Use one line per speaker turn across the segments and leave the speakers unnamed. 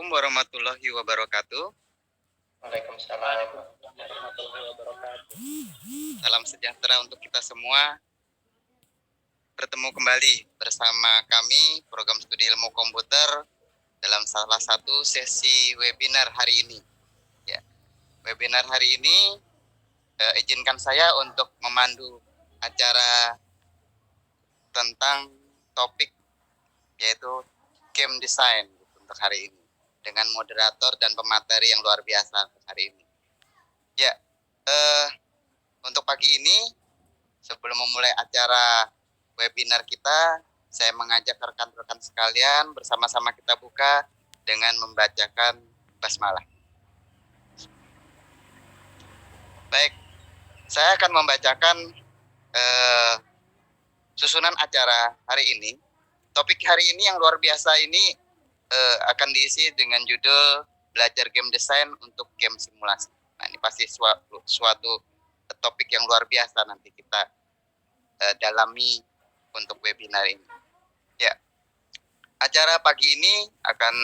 warahmatullahi wabarakatuh.
Waalaikumsalam warahmatullahi wabarakatuh.
Salam sejahtera untuk kita semua. Bertemu kembali bersama kami program studi ilmu komputer dalam salah satu sesi webinar hari ini. Ya, webinar hari ini izinkan saya untuk memandu acara tentang topik yaitu game design untuk hari ini dengan moderator dan pemateri yang luar biasa untuk hari ini. Ya, untuk pagi ini sebelum memulai acara webinar kita, saya mengajak rekan-rekan sekalian bersama-sama kita buka dengan membacakan basmalah. Baik, saya akan membacakan susunan acara hari ini. Topik hari ini yang luar biasa ini akan diisi dengan judul belajar game design untuk game simulasi. Nah, ini pasti suatu topik yang luar biasa nanti kita dalami untuk webinar ini. Ya, acara pagi ini akan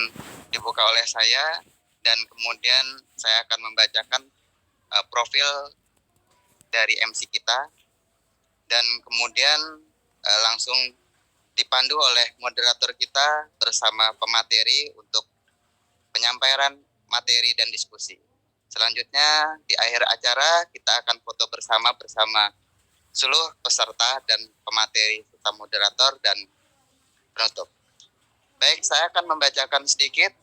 dibuka oleh saya dan kemudian saya akan membacakan profil dari MC kita dan kemudian langsung dipandu oleh moderator kita bersama pemateri untuk penyampaian materi dan diskusi. Selanjutnya di akhir acara kita akan foto bersama seluruh peserta dan pemateri serta moderator dan penutup. Baik, saya akan membacakan sedikit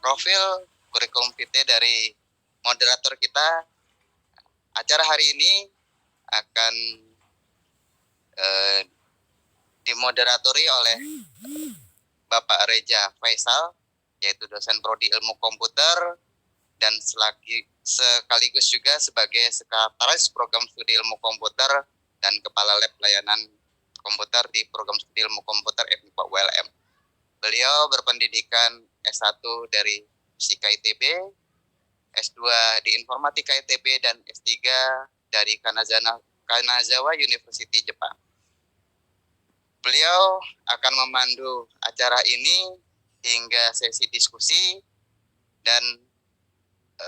profil kurikulum vitae dari moderator kita. Acara hari ini akan dimoderatori oleh Bapak Reja Faisal, yaitu dosen prodi ilmu komputer dan sekaligus juga sebagai sekretaris program studi ilmu komputer dan kepala lab layanan komputer di program studi ilmu komputer FMIPA ULM. Beliau berpendidikan S1 dari FISIKA ITB, S2 di Informatika ITB dan S3 dari Kanazawa University Jepang. Beliau akan memandu acara ini hingga sesi diskusi dan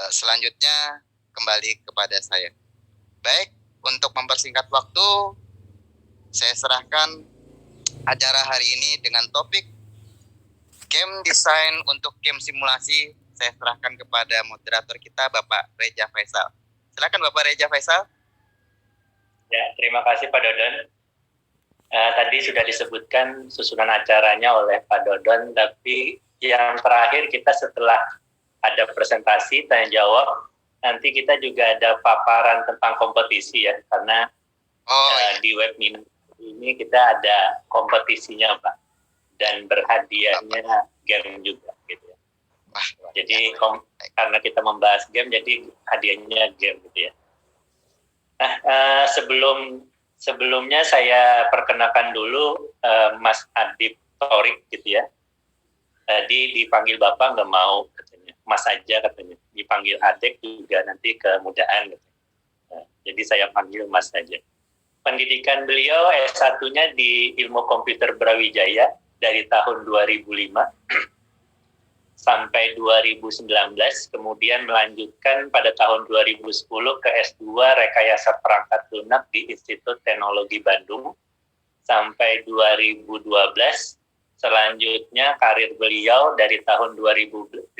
selanjutnya kembali kepada saya. Baik, untuk mempersingkat waktu, saya serahkan acara hari ini dengan topik game design untuk game simulasi. Saya serahkan kepada moderator kita, Bapak Reja Faisal. Silakan Bapak Reja Faisal.
Ya, terima kasih Pak Dodon. Tadi sudah disebutkan susunan acaranya oleh Pak Dodon, tapi yang terakhir kita setelah ada presentasi, tanya jawab, nanti kita juga ada paparan tentang kompetisi ya, karena di webinar ini kita ada kompetisinya Pak, dan berhadiahnya game juga gitu ya. Jadi karena kita membahas game, jadi hadiahnya game gitu ya. Nah, sebelumnya saya perkenalkan dulu Mas Adip Torik gitu ya. Tadi dipanggil Bapak nggak mau katanya, Mas aja katanya. Dipanggil Adek juga nanti kemudahan gitu. Jadi saya panggil Mas saja. Pendidikan beliau S1-nya di Ilmu Komputer Brawijaya dari tahun 2005 sampai 2019, kemudian melanjutkan pada tahun 2010 ke S2 Rekayasa Perangkat Lunak di Institut Teknologi Bandung sampai 2012. Selanjutnya karir beliau dari tahun 2012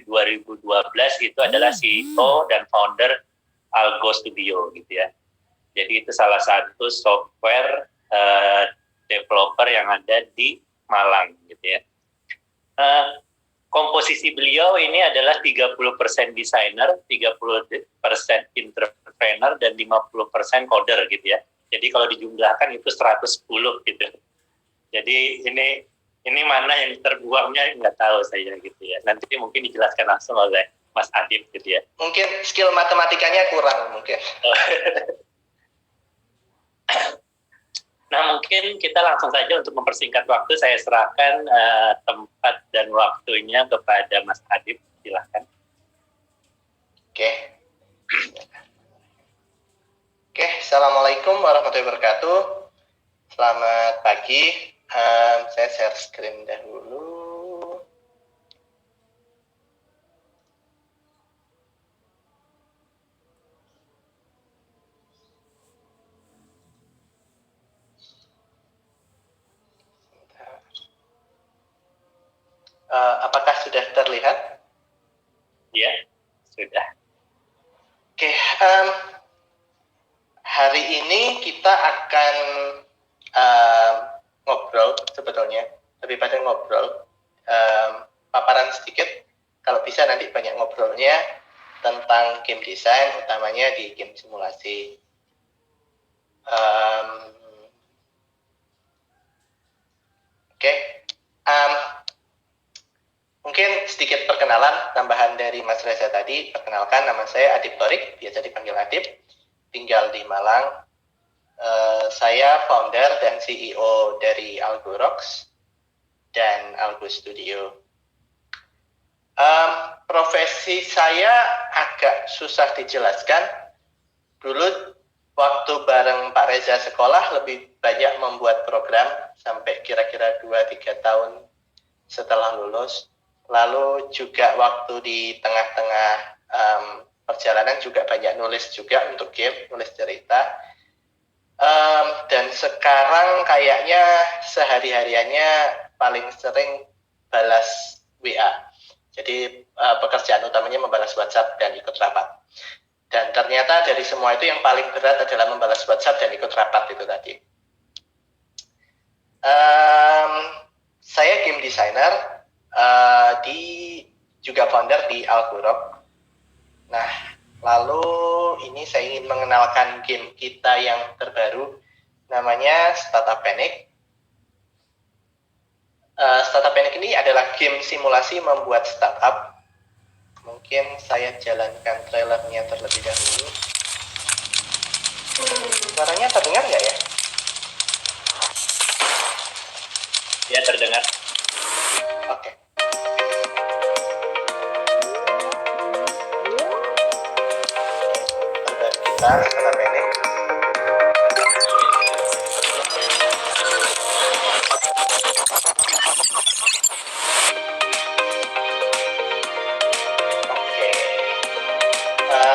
itu adalah CEO dan founder Algo Studio gitu ya. Jadi itu salah satu software developer yang ada di Malang gitu ya. Komposisi beliau ini adalah 30% desainer, 30% entrepreneur, dan 50% coder gitu ya. Jadi kalau dijumlahkan itu 110 gitu. Jadi ini mana yang terbuangnya nggak tahu saya gitu ya. Nanti mungkin dijelaskan langsung oleh Mas Adip gitu ya.
Mungkin skill matematikanya kurang mungkin.
Nah, mungkin kita langsung saja untuk mempersingkat waktu, saya serahkan tempat dan waktunya kepada Mas Adip. Silakan.
Oke, Assalamualaikum warahmatullahi wabarakatuh. Selamat pagi. Saya share screen dahulu. hari ini kita akan ngobrol sebetulnya, lebih pada ngobrol, paparan sedikit, kalau bisa nanti banyak ngobrolnya tentang game design, utamanya di game simulasi. Oke. Mungkin sedikit perkenalan tambahan dari Mas Reza tadi. Perkenalkan, nama saya Adip Torik, biasa dipanggil Adip, tinggal di Malang. Saya founder dan CEO dari Algorox dan Algo Studio. Profesi saya agak susah dijelaskan. Dulu waktu bareng Pak Reza sekolah lebih banyak membuat program sampai kira-kira 2-3 tahun setelah lulus. Lalu juga waktu di tengah-tengah perjalanan juga banyak nulis juga untuk game, nulis cerita. Dan sekarang kayaknya sehari-hariannya paling sering balas WA. Jadi pekerjaan utamanya membalas WhatsApp dan ikut rapat. Dan ternyata dari semua itu yang paling berat adalah membalas WhatsApp dan ikut rapat itu tadi. Saya game designer, juga founder di Algorox. Nah, lalu ini saya ingin mengenalkan game kita yang terbaru, namanya Startup Panic. Startup Panic ini adalah game simulasi membuat startup. Mungkin saya jalankan trailernya terlebih dahulu. Suaranya terdengar nggak ya?
Ya, terdengar.
Oke. Kita Startup Panic.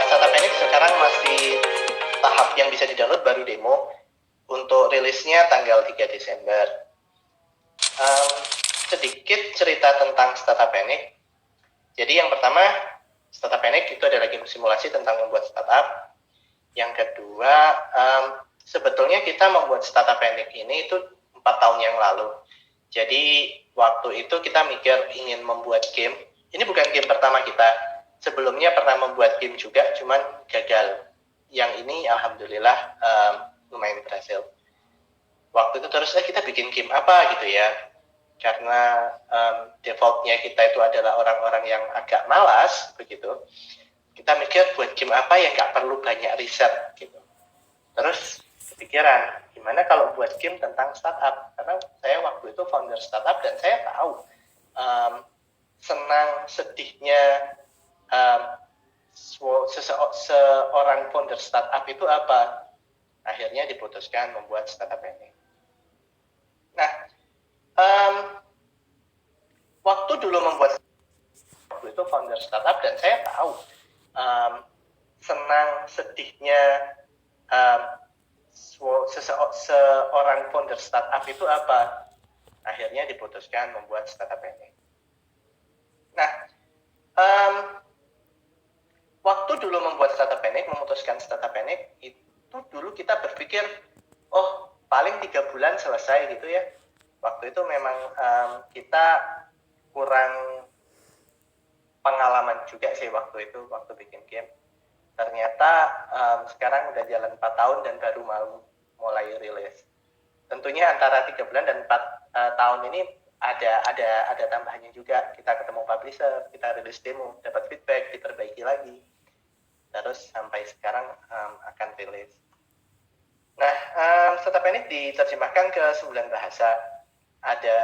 Startup Panic sekarang masih tahap yang bisa di-download, baru demo. Untuk rilisnya tanggal 3 Desember. Sedikit cerita tentang Startup Panic. Jadi yang pertama, Startup Panic itu adalah game simulasi tentang membuat startup. Yang kedua, sebetulnya kita membuat Startup Panic ini itu 4 tahun yang lalu. Jadi waktu itu kita mikir ingin membuat game. Ini bukan game pertama kita. Sebelumnya pernah membuat game juga, cuman gagal. Yang ini alhamdulillah lumayan berhasil. Waktu itu terus kita bikin game apa gitu ya. Karena defaultnya kita itu adalah orang-orang yang agak malas begitu. Kita mikir buat game apa yang nggak perlu banyak riset gitu. Terus kepikiran, gimana kalau buat game tentang startup? Karena saya waktu itu founder startup dan saya tahu senang sedihnya seorang founder startup itu apa. Akhirnya diputuskan membuat Startup Panic. Nah, waktu dulu membuat waktu itu founder startup dan saya tahu senang sedihnya seorang founder startup itu apa. Akhirnya diputuskan membuat Startup Panic. Nah, waktu dulu membuat Startup Panic, memutuskan Startup Panic, itu dulu kita berpikir, oh paling 3 bulan selesai gitu ya. Waktu itu memang kita kurang pengalaman juga sih waktu itu, waktu bikin game. Ternyata sekarang udah jalan 4 tahun dan baru mau mulai rilis. Tentunya antara 3 bulan dan 4 tahun ini ada tambahannya juga. Kita ketemu publisher, kita rilis demo, dapat feedback, diperbaiki lagi. Terus sampai sekarang akan rilis. Nah, Startup Panic diterjemahkan ke 9 bahasa. Ada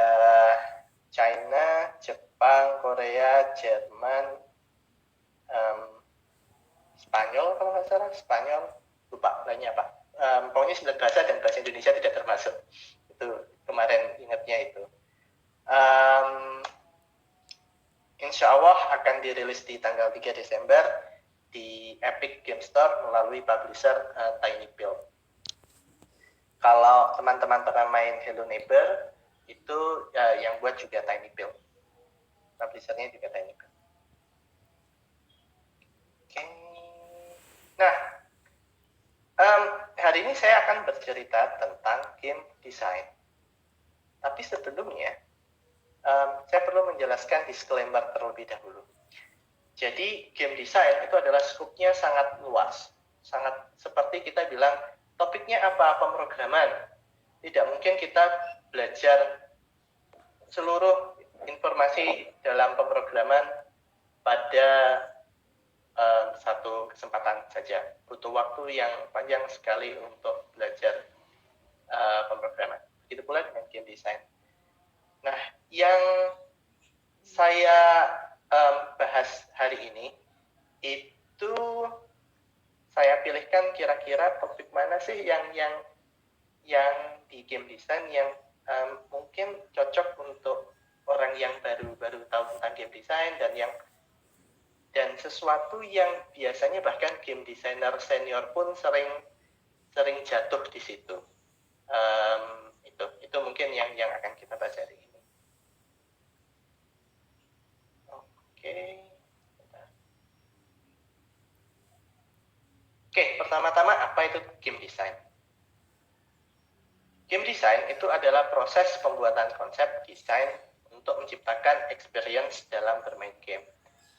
China, Jepang, Korea, Jerman, Spanyol kalau nggak salah, Spanyol, lupa lainnya apa. Pokoknya 9 bahasa dan bahasa Indonesia tidak termasuk. Itu kemarin ingatnya itu. Insya Allah akan dirilis di tanggal 3 Desember di Epic Game Store melalui publisher TinyBuild. Kalau teman-teman pernah main Hello Neighbor, itu yang buat juga TinyBuild. Publishernya juga TinyBuild. Oke. Nah, hari ini saya akan bercerita tentang game design. Tapi sebelumnya, saya perlu menjelaskan disclaimer terlebih dahulu. Jadi game design itu adalah skupnya sangat luas, sangat seperti kita bilang topiknya apa, pemrograman. Tidak mungkin kita belajar seluruh informasi dalam pemrograman pada satu kesempatan saja. Butuh waktu yang panjang sekali untuk belajar pemrograman. Begitu pula dengan game design. Nah, yang saya bahas hari ini itu saya pilihkan kira-kira topik mana sih yang di game design yang mungkin cocok untuk orang yang baru tahu tentang game design dan sesuatu yang biasanya bahkan game designer senior pun sering jatuh di situ. Itu mungkin yang akan kita bahas hari ini. Oke, pertama-tama apa itu game design? Game design itu adalah proses pembuatan konsep desain untuk menciptakan experience dalam bermain game.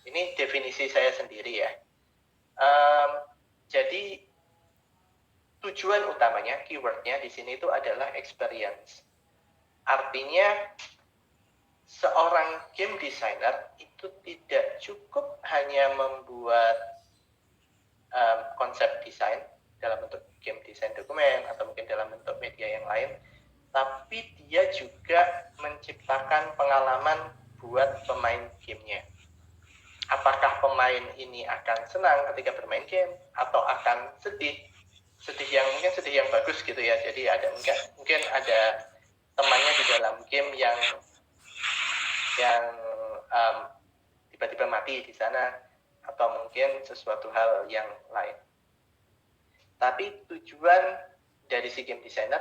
Ini definisi saya sendiri ya. Jadi tujuan utamanya, keywordnya di sini itu adalah experience. Artinya seorang game designer itu tidak cukup hanya membuat konsep desain dalam bentuk game design dokumen atau mungkin dalam bentuk media yang lain, tapi dia juga menciptakan pengalaman buat pemain gamenya. Apakah pemain ini akan senang ketika bermain game atau akan sedih yang bagus gitu ya. Jadi ada mungkin ada temannya di dalam game yang tiba-tiba mati di sana atau mungkin sesuatu hal yang lain. Tapi tujuan dari si game designer